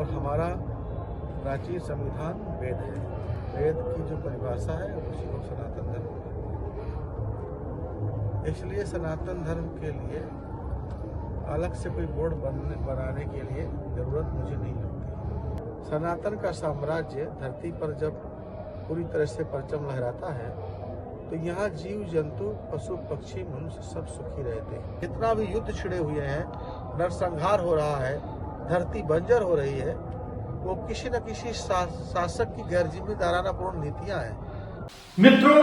और हमारा प्राचीन संविधान वेद है। वेद की जो परिभाषा है उसी को सनातन धर्म है। इसलिए सनातन धर्म के लिए अलग से कोई बोर्ड बनाने के लिए जरूरत मुझे नहीं लगती। सनातन का साम्राज्य धरती पर जब पूरी तरह से परचम लहराता है तो यहाँ जीव जंतु पशु पक्षी मनुष्य सब सुखी रहते हैं। जितना भी युद्ध छिड़े हुए हैं, नरसंहार हो रहा है, धरती बंजर हो रही है, वो किसी न किसी शासक की गैर जिम्मेदाराना पूर्ण नीतियां हैं। मित्रों,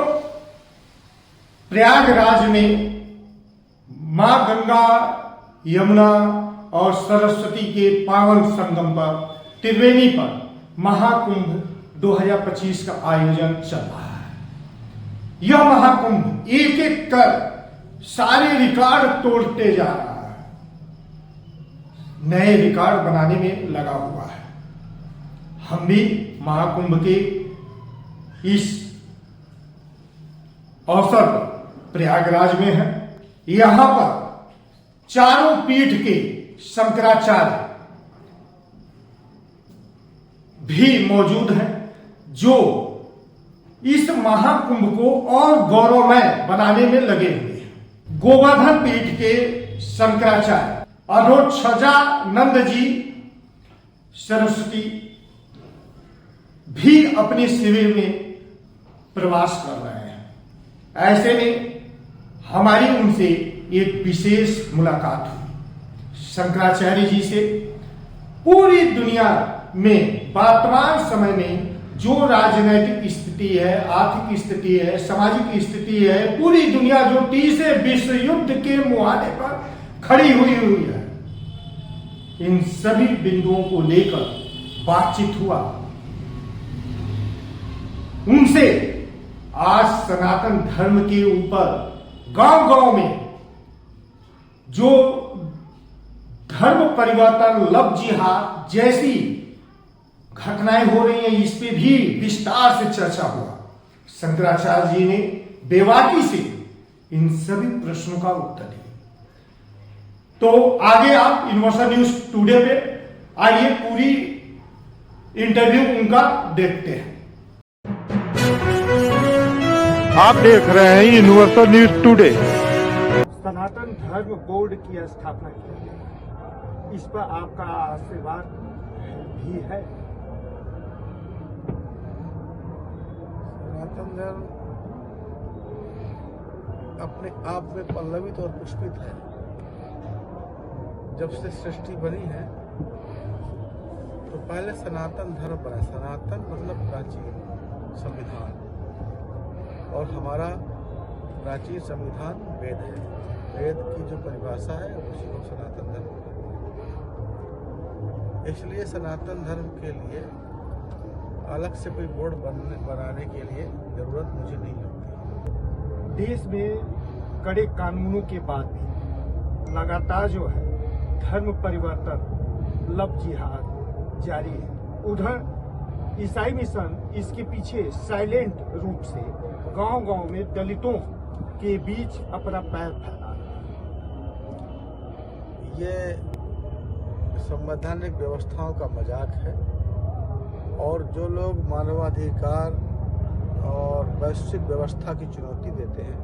प्रयागराज में मां गंगा, यमुना और सरस्वती के पावन संगम पर त्रिवेणी पर महाकुंभ 2025 का आयोजन चल रहा है। यह महाकुंभ एक एक कर सारे रिकॉर्ड तोड़ते जा रहा है, नए रिकॉर्ड बनाने में लगा हुआ है। हम भी महाकुंभ के इस अवसर पर प्रयागराज में हैं। यहां पर चारों पीठ के शंकराचार्य भी मौजूद हैं, जो इस महाकुंभ को और गौरवमय बनाने में लगे हुए हैं। गोवर्धन पीठ के शंकराचार्य अरोक्षजानंद जी सरस्वती भी अपने शिविर में प्रवास कर रहे हैं। ऐसे में हमारी उनसे एक विशेष मुलाकात हुई। शंकराचार्य जी से पूरी दुनिया में वर्तमान समय में जो राजनीतिक स्थिति है, आर्थिक स्थिति है, सामाजिक स्थिति है, पूरी दुनिया जो तीसरे विश्व युद्ध के मुहाने पर खड़ी हुई है, इन सभी बिंदुओं को लेकर बातचीत हुआ। उनसे आज सनातन धर्म के ऊपर गांव-गांव में जो धर्म परिवर्तन, लव जिहाद जैसी घटनाएं हो रही हैं, इस पे भी विस्तार से चर्चा हुआ। शंकराचार्य जी ने बेबाकी से इन सभी प्रश्नों का उत्तर दिया। तो आगे आप यूनिवर्सल न्यूज टुडे पे आइए, पूरी इंटरव्यू उनका देखते हैं। आप देख रहे हैं यूनिवर्सल न्यूज टुडे। सनातन धर्म बोर्ड की स्थापना की गई, इस पर आपका आशीर्वाद भी है। सनातन धर्म अपने आप में पल्लवित और पुष्पित है। जब से सृष्टि बनी है तो पहले सनातन धर्म बना। सनातन मतलब प्राचीन संविधान, और हमारा प्राचीन संविधान वेद है। वेद की जो परिभाषा है उसी को सनातन धर्म है। इसलिए सनातन धर्म के लिए अलग से कोई बोर्ड बनाने के लिए जरूरत मुझे नहीं लगती। देश में कड़े कानूनों के बाद भी लगातार जो है धर्म परिवर्तन, लव जिहाद जारी है। उधर ईसाई मिशन इसके पीछे साइलेंट रूप से गांव-गांव में दलितों के बीच अपना पैर फैला रहा है। ये संवैधानिक व्यवस्थाओं का मजाक है, और जो लोग मानवाधिकार और वैश्विक व्यवस्था की चुनौती देते हैं,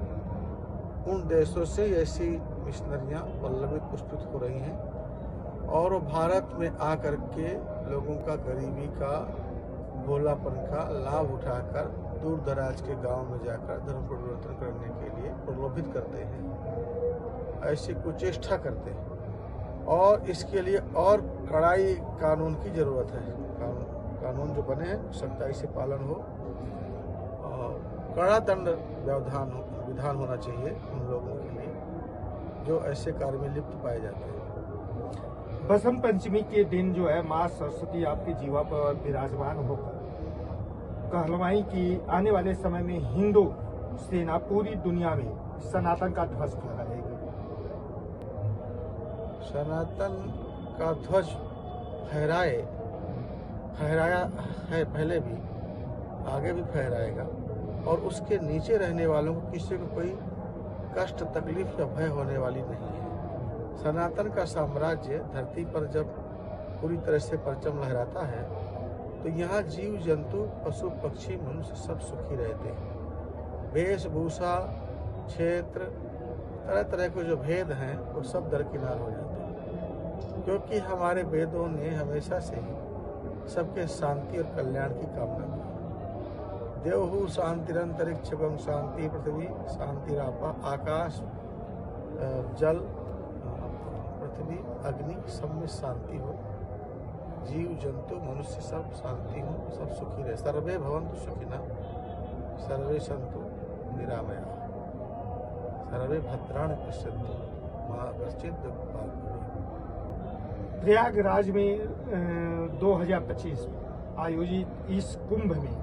उन देशों से ऐसी मिशनरियां पल्लवित पुष्पित हो रही हैं, और वो भारत में आकर के लोगों का गरीबी का, भोलापन का लाभ उठाकर दूर दराज के गांव में जाकर धर्म परिवर्तन करने के लिए प्रलोभित करते हैं, ऐसी कुचेष्टा करते हैं। और इसके लिए और कड़ाई कानून की जरूरत है। कानून जो बने हैं सख्ताई से पालन हो, और कड़ा दंड विधान होना चाहिए उन लोगों के लिए जो ऐसे कार्य में लिप्त पाए जाते हैं। बसंत पंचमी के दिन जो है मां सरस्वती आपके जीवा पर विराजमान होकर कहलवाई कि आने वाले समय में हिंदू सेना पूरी दुनिया में सनातन का ध्वज फहराएगी। सनातन का ध्वज फहराया है पहले भी, आगे भी फहराएगा, और उसके नीचे रहने वालों को किसी को कोई कष्ट, तकलीफ या भय होने वाली नहीं है। सनातन का साम्राज्य धरती पर जब पूरी तरह से परचम लहराता है, तो यहाँ जीव जंतु पशु पक्षी मनुष्य सब सुखी रहते हैं। वेशभूषा, क्षेत्र, तरह तरह के जो भेद हैं वो सब दरकिनार हो जाते हैं, क्योंकि हमारे वेदों ने हमेशा से ही सबके शांति और कल्याण की कामना की। देवहु शांतिरंतरिक्षगम शांति, पृथ्वी शांतिरापा, आकाश जल पृथ्वी अग्नि सब में शांति हो, जीव जंतु मनुष्य सब शांति हो, सब सुखी रहे। सर्वे भवन्तु सुखिनः, सर्वे सन्तु निरामयाः, सर्वे भद्राणि पश्यन्तु मा कश्चित् दुःखभाग् भवेत्। प्रयागराज में 2025 में आयोजित इस कुंभ में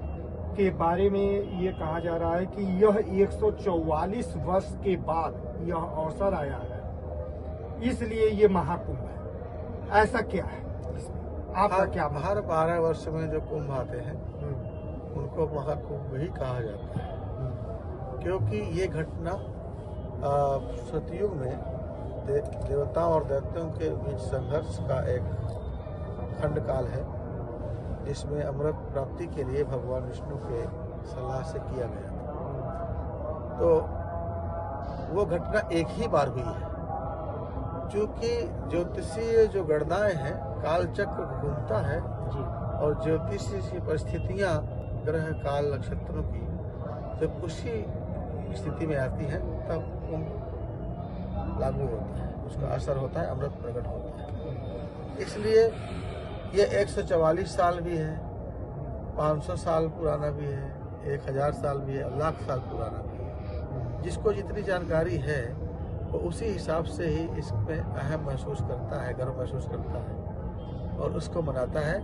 के बारे में ये कहा जा रहा है कि यह 144 वर्ष के बाद यह अवसर आया है, इसलिए ये महाकुंभ है। ऐसा क्या है आपका क्या? हर 12 वर्ष में जो कुंभ आते हैं उनको महाकुंभ ही कहा जाता है, क्योंकि ये घटना सतयुग में देवताओं और दैत्यों के बीच संघर्ष का एक खंडकाल है, जिसमें अमृत प्राप्ति के लिए भगवान विष्णु के सलाह से किया गया था। तो वो घटना एक ही बार हुई है, क्योंकि ज्योतिषीय जो गणनाएं हैं, काल चक्र घूमता है और ज्योतिषीय की परिस्थितियां ग्रह काल नक्षत्रों की जब उसी स्थिति में आती हैं तब कुंभ लागू होता है, उसका असर होता है, अमृत प्रकट होता है। इसलिए ये 144 साल भी है, 500 साल पुराना भी है, 1000 साल भी है, लाख साल पुराना भी है। जिसको जितनी जानकारी है वो उसी हिसाब से ही इसमें अहम महसूस करता है, गर्व महसूस करता है और उसको मनाता है।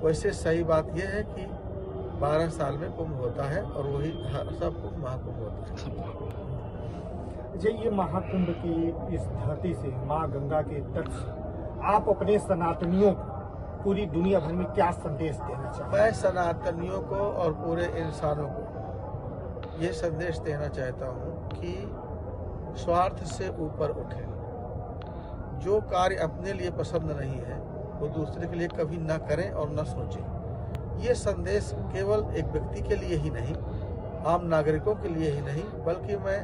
वैसे सही बात यह है कि 12 साल में कुंभ होता है और वही सब कुंभ महाकुंभ होता है। जी, ये महाकुंभ की इस धरती से, माँ गंगा के तट से आप अपने सनातनियों को पूरी दुनिया भर में क्या संदेश देना चाहते हैं? मैं सनातनियों को और पूरे इंसानों को ये संदेश देना चाहता हूँ कि स्वार्थ से ऊपर उठे। जो कार्य अपने लिए पसंद नहीं है वो दूसरे के लिए कभी ना करें और ना सोचें। ये संदेश केवल एक व्यक्ति के लिए ही नहीं, आम नागरिकों के लिए ही नहीं, बल्कि मैं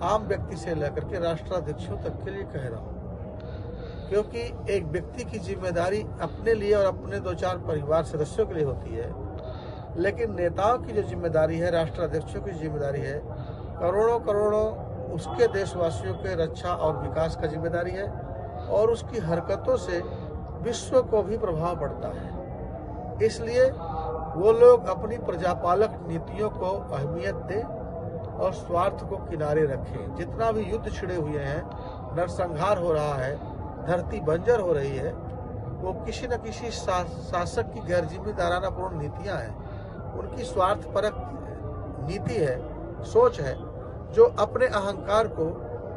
आम व्यक्ति से लेकर के राष्ट्राध्यक्षों तक के लिए कह रहा हूँ, क्योंकि एक व्यक्ति की जिम्मेदारी अपने लिए और अपने 2-4 परिवार सदस्यों के लिए होती है, लेकिन नेताओं की जो जिम्मेदारी है, राष्ट्राध्यक्षों की जिम्मेदारी है, करोड़ों करोड़ों उसके देशवासियों के रक्षा और विकास का जिम्मेदारी है और उसकी हरकतों से विश्व को भी प्रभाव पड़ता है। इसलिए वो लोग अपनी प्रजापालक नीतियों को अहमियत दें और स्वार्थ को किनारे रखें। जितना भी युद्ध छिड़े हुए हैं, नरसंहार हो रहा है, धरती बंजर हो रही है, वो किसी न किसी शासक की गैर जिम्मेदाराना पूर्ण नीतियां हैं, उनकी स्वार्थपरक नीति है, सोच है, जो अपने अहंकार को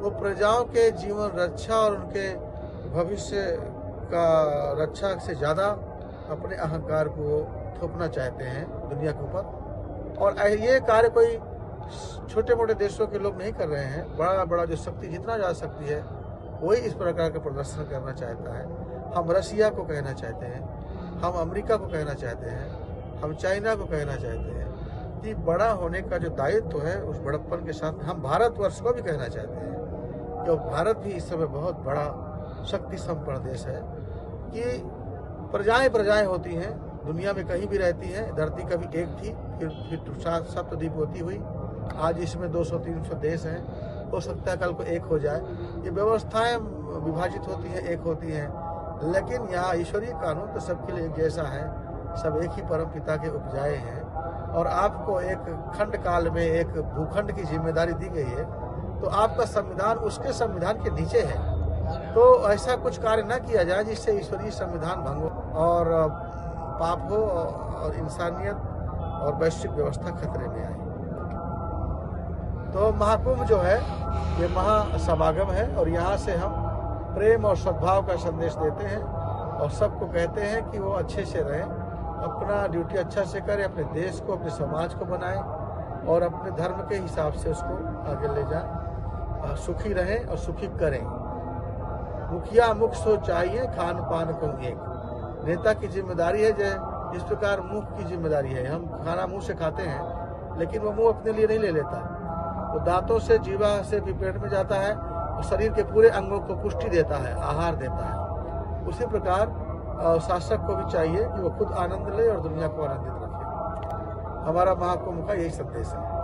वो प्रजाओं के जीवन रक्षा और उनके भविष्य का रक्षा से ज़्यादा अपने अहंकार को थोपना चाहते हैं दुनिया के ऊपर। और ये कार्य कोई छोटे मोटे देशों के लोग नहीं कर रहे हैं, बड़ा बड़ा जो शक्ति, जितना ज़्यादा शक्ति है वही इस प्रकार का प्रदर्शन करना चाहता है। हम रसिया को कहना चाहते हैं, हम अमेरिका को कहना चाहते हैं, हम चाइना को कहना चाहते हैं कि बड़ा होने का जो दायित्व है उस बड़प्पन के साथ हम भारतवर्ष को भी कहना चाहते हैं कि भारत भी इस समय बहुत बड़ा शक्ति संपन्न देश है कि प्रजाएं होती हैं, दुनिया में कहीं भी रहती हैं। धरती कभी एक थी, फिर सप्तद्वीप होती हुई, आज इसमें 200-300 देश हैं, हो सकता है कल को एक हो जाए। ये व्यवस्थाएं विभाजित होती हैं, एक होती हैं, लेकिन यहाँ ईश्वरीय कानून तो सबके लिए एक जैसा है, सब एक ही परम पिता के उपजाए हैं और आपको एक खंड काल में एक भूखंड की जिम्मेदारी दी गई है, तो आपका संविधान उसके संविधान के नीचे है। तो ऐसा कुछ कार्य न किया जाए जिससे ईश्वरीय संविधान भंग हो और पाप हो और इंसानियत और वैश्विक व्यवस्था खतरे में आए। तो महाकुंभ जो है ये महासमागम है और यहाँ से हम प्रेम और सद्भाव का संदेश देते हैं और सबको कहते हैं कि वो अच्छे से रहें, अपना ड्यूटी अच्छा से करें, अपने देश को, अपने समाज को बनाएं और अपने धर्म के हिसाब से उसको आगे ले जाएं, सुखी रहें और सुखी करें। मुखिया मुख सो चाहिए, खान पान को एक, नेता की जिम्मेदारी है जिस प्रकार मुंह की जिम्मेदारी है। हम खाना मुंह से खाते हैं, लेकिन वो मुंह अपने लिए नहीं ले लेता, वो दांतों से जीवा से भी पेट में जाता है और शरीर के पूरे अंगों को पुष्टि देता है, आहार देता है। उसी प्रकार शासक को भी चाहिए कि वो खुद आनंद ले और दुनिया को आनंदित रखे। हमारा महाकुंभ का यही संदेश है।